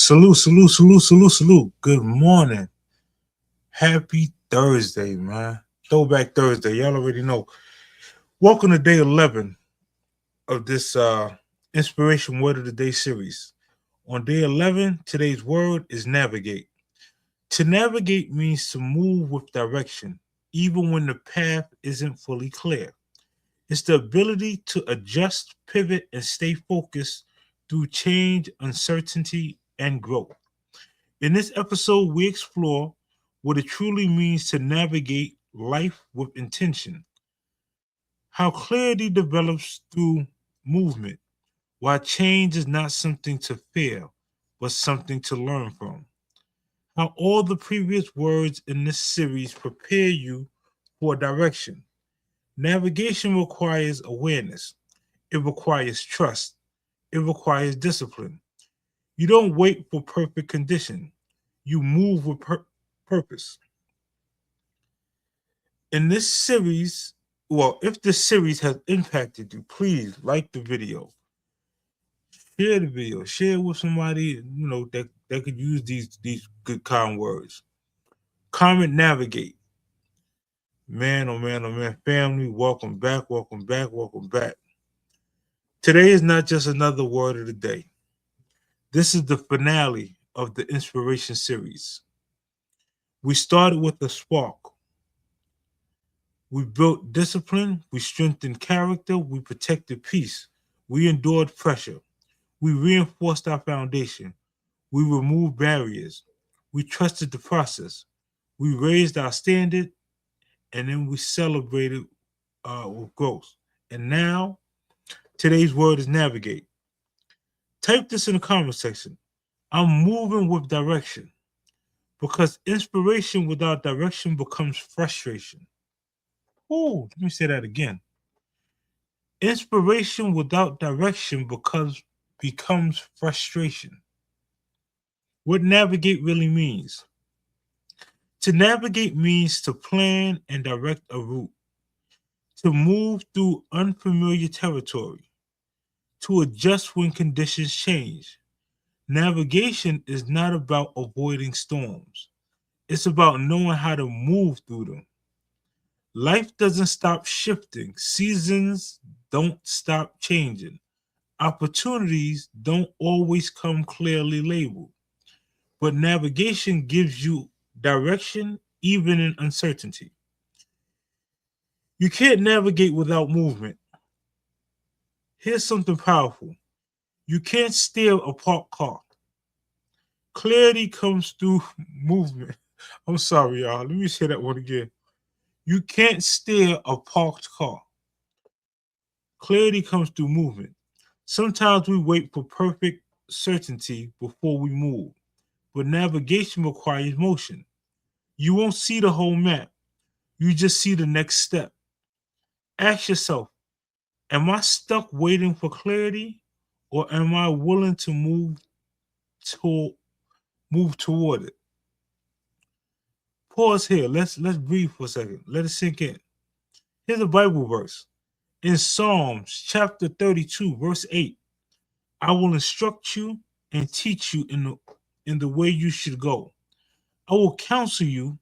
Salute, salute, salute, salute, salute. Good morning. Happy Thursday, man. Throwback Thursday. Y'all already know. Welcome to day 11 of this Inspiration Word of the Day series. On day 11, today's word is navigate. To navigate means to move with direction, even when the path isn't fully clear. It's the ability to adjust, pivot, and stay focused through change, uncertainty, and growth. In this episode, we explore what it truly means to navigate life with intention, how clarity develops through movement, why change is not something to fear, but something to learn from, how all the previous words in this series prepare you for direction. Navigation requires awareness, it requires trust, it requires discipline. You don't wait for perfect condition, you move with purpose. In this series, well, if this series has impacted you, please like the video, share the video, share it with somebody that could use these good kind words. Comment, navigate. Man, oh man, oh man, family, welcome back, welcome back, welcome back. Today is not just another word of the day. This is the finale of the inspiration series. We started with a spark. We built discipline, we strengthened character, we protected peace, we endured pressure, we reinforced our foundation, we removed barriers, we trusted the process, we raised our standard, and then we celebrated with growth. And now, today's word is navigate. Type this in the comment section. I'm moving with direction because inspiration without direction becomes frustration. Oh, let me say that again. Inspiration without direction becomes frustration. What navigate really means. To navigate means to plan and direct a route, to move through unfamiliar territory, to adjust when conditions change. Navigation is not about avoiding storms. It's about knowing how to move through them. Life doesn't stop shifting. Seasons don't stop changing. Opportunities don't always come clearly labeled, but navigation gives you direction even in uncertainty. You can't navigate without movement. Here's something powerful. You can't steer a parked car. Clarity comes through movement. I'm sorry, y'all. Let me say that one again. You can't steer a parked car. Clarity comes through movement. Sometimes we wait for perfect certainty before we move, but navigation requires motion. You won't see the whole map, you just see the next step. Ask yourself, am I stuck waiting for clarity or am I willing to to move toward it? Pause here. Let's breathe for a second. Let it sink in. Here's a Bible verse. In Psalms chapter 32, verse 8. I will instruct you and teach you in the way you should go. I will counsel you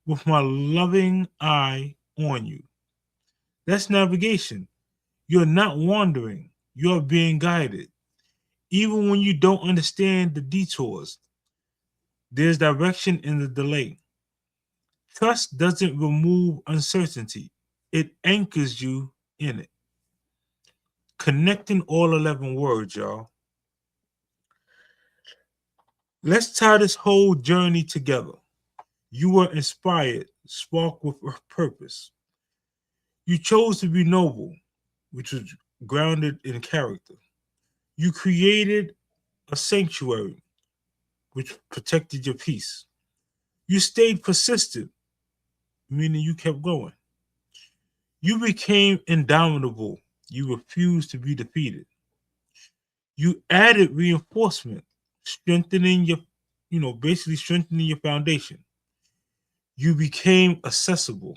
with my loving eye on you. That's navigation. You're not wandering, you're being guided. Even when you don't understand the detours, there's direction in the delay. Trust doesn't remove uncertainty, it anchors you in it. Connecting all 11 words, y'all. Let's tie this whole journey together. You were inspired, sparked with a purpose. You chose to be noble, which was grounded in character. You created a sanctuary, which protected your peace. You stayed persistent, meaning you kept going. You became indomitable. You refused to be defeated. You added reinforcement, strengthening basically strengthening your foundation. You became accessible.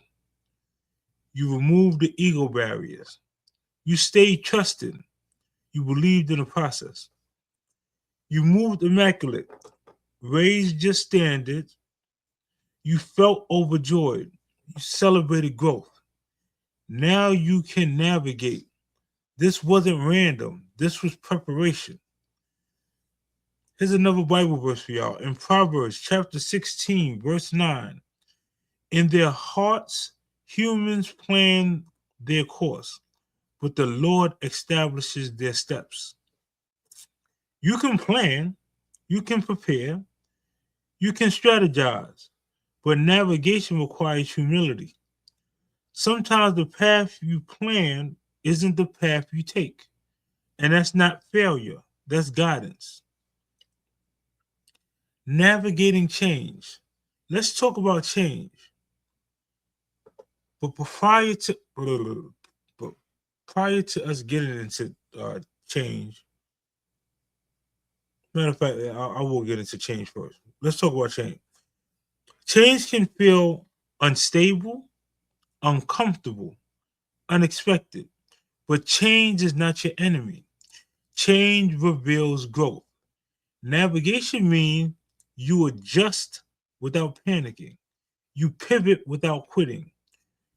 You removed the ego barriers. You stayed trusting. You believed in the process. You moved immaculate, raised your standards. You felt overjoyed. You celebrated growth. Now you can navigate. This wasn't random. This was preparation. Here's another Bible verse for y'all. In Proverbs chapter 16, verse 9. In their hearts, humans plan their course, but the Lord establishes their steps. You can plan, you can prepare, you can strategize, but navigation requires humility. Sometimes the path you plan isn't the path you take, and that's not failure, that's guidance. Navigating change. Let's talk about change. But prior to us getting into change, matter of fact, I will get into change first. Let's talk about change. Change can feel unstable, uncomfortable, unexpected, but change is not your enemy. Change reveals growth. Navigation means you adjust without panicking. You pivot without quitting.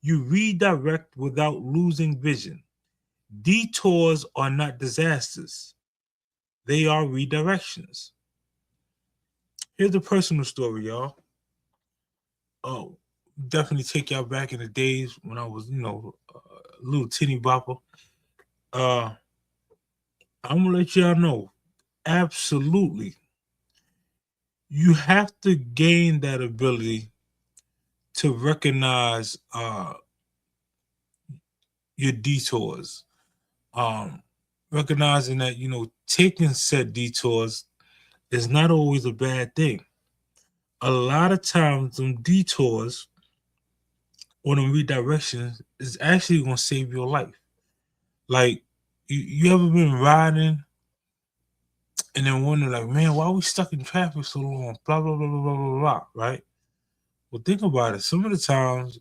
You redirect without losing vision. Detours are not disasters. They are redirections. Here's a personal story, y'all. Oh, definitely take y'all back in the days when I was, a little tinny bopper. I'm gonna let y'all know, absolutely, you have to gain that ability to recognize your detours. Recognizing that, taking said detours is not always a bad thing. A lot of times, them detours or them redirections is actually going to save your life. Like, you ever been riding and then wonder, like, man, why are we stuck in traffic so long? Blah, blah, blah, blah, blah, blah, blah, right? Well, think about it. Some of the times,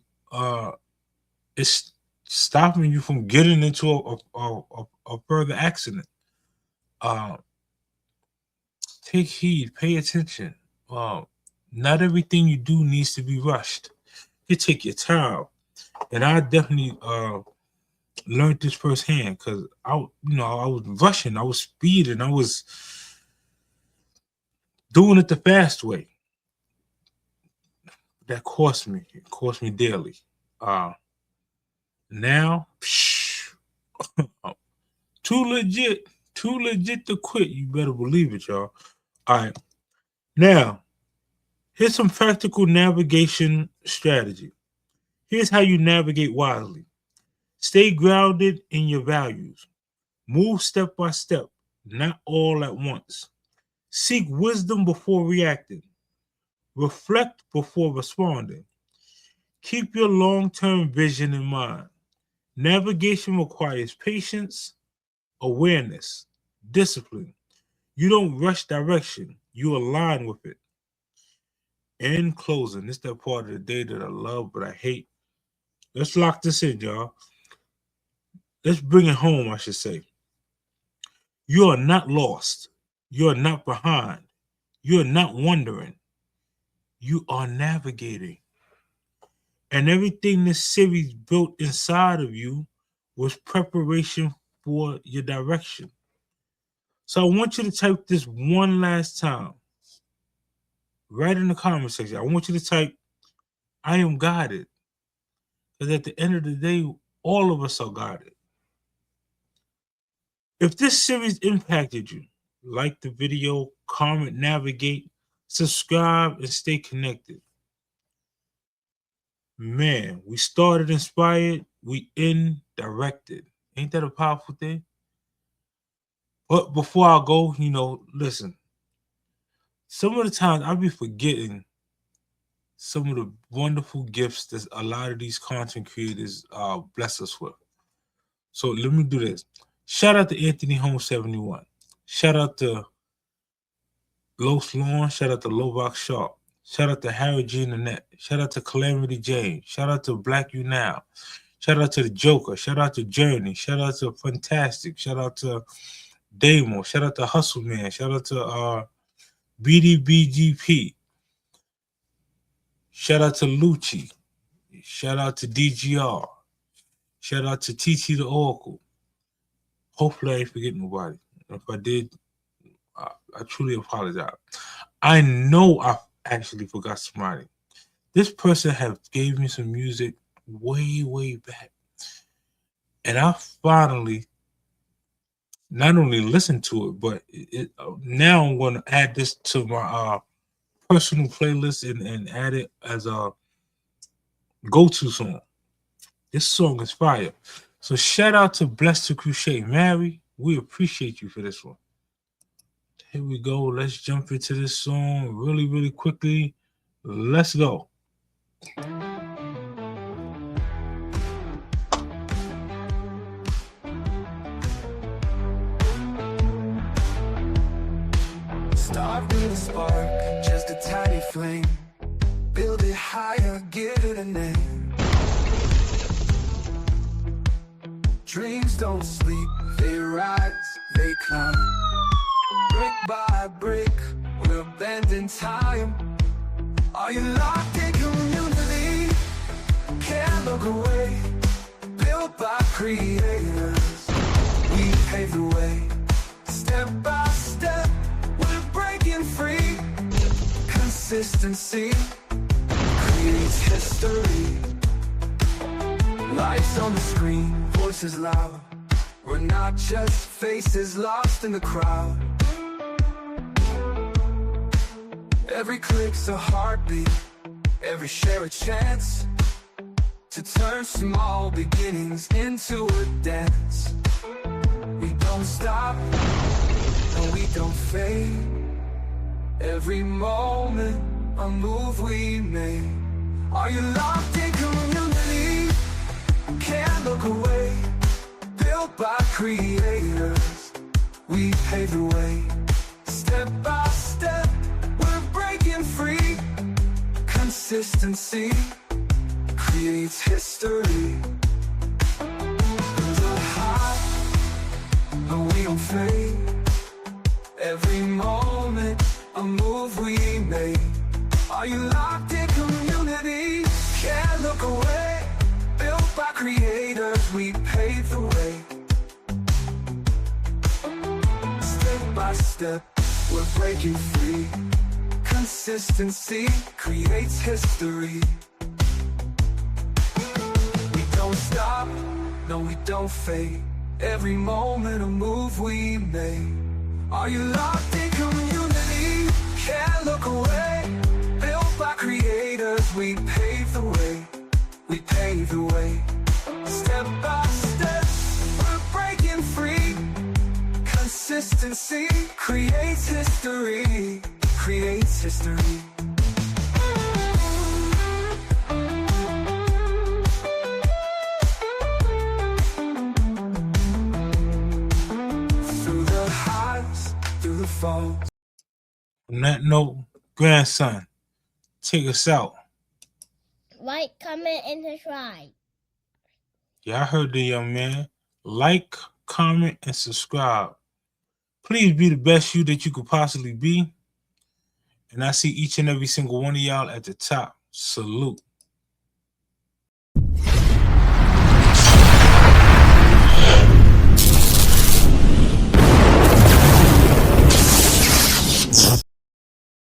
it's stopping you from getting into a further accident. Take heed, pay attention. Not everything you do needs to be rushed. You take your time. And I definitely learned this firsthand because I was rushing, I was speeding, I was doing it the fast way. That cost me. It cost me dearly. Now, too legit to quit. You better believe it, y'all. All right. Now, here's some practical navigation strategy. Here's how you navigate wisely. Stay grounded in your values. Move step by step, not all at once. Seek wisdom before reacting. Reflect before responding. Keep your long-term vision in mind. Navigation requires patience, awareness, discipline. You don't rush direction. You align with it. In closing, this is that part of the day that I love but I hate. Let's lock this in, y'all. Let's bring it home, I should say. You are not lost. You are not behind. You are not wondering. You are navigating. And everything this series built inside of you was preparation for your direction. So I want you to type this one last time. Right in the comment section. I want you to type, I am guided. Because at the end of the day, all of us are guided. If this series impacted you, like the video, comment, navigate, subscribe, and stay connected. Man, we started inspired, we end directed. Ain't that a powerful thing? But before I go, listen. Some of the times I'll be forgetting some of the wonderful gifts that a lot of these content creators bless us with. So let me do this. Shout out to Anthony Holmes 71. Shout out to Los Lawn. Shout out to Lovac Sharp. Shout out to Harry G. Nanette. Shout out to Calamity James. Shout out to Black You Now. Shout out to the Joker. Shout out to Journey. Shout out to Fantastic. Shout out to Damo. Shout out to Hustle Man. Shout out to BDBGP. Shout out to Lucci. Shout out to DGR. Shout out to TT the Oracle. Hopefully I ain't forget nobody. If I did, I truly apologize. I know I actually forgot somebody. This person have gave me some music way, way back. And I finally not only listened to it, but now I'm going to add this to my personal playlist and add it as a go-to song. This song is fire. So shout out to Blessed to Crochet. Mary, we appreciate you for this one. Here we go. Let's jump into this song really, really quickly. Let's go. Start with a spark, just a tiny flame. Build it higher, give it a name. Dreams don't sleep, they rise, they climb. Brick by brick, we're bending time. Are you locked in community? Can't look away. Built by creators, we pave the way. Step by step, we're breaking free. Consistency creates history. Lights on the screen, voices loud. We're not just faces lost in the crowd. Every click's a heartbeat, every share a chance to turn small beginnings into a dance. We don't stop, and we don't fade. Every moment, a move we make. Are you locked in community? Can't look away. Built by creators, we pave the way. Step by step, we're breaking free. Consistency creates history. The high, but we don't fade. Every moment, a move we make. Are you locked in community? Can't look away. Built by creators, we pave the way. Step by step, we're breaking free. Consistency creates history. We don't stop, no we don't fade. Every moment a move we make. Are you locked in community? Can't look away. Built by creators, we pave the way. We pave the way. Step by step, we're breaking free. Consistency creates history. Creates history. Through the highs, through the falls. On that note, grandson, take us out. Like, comment, and subscribe. Yeah, I heard the young man. Like, comment, and subscribe. Please be the best you that you could possibly be. And I see each and every single one of y'all at the top. Salute.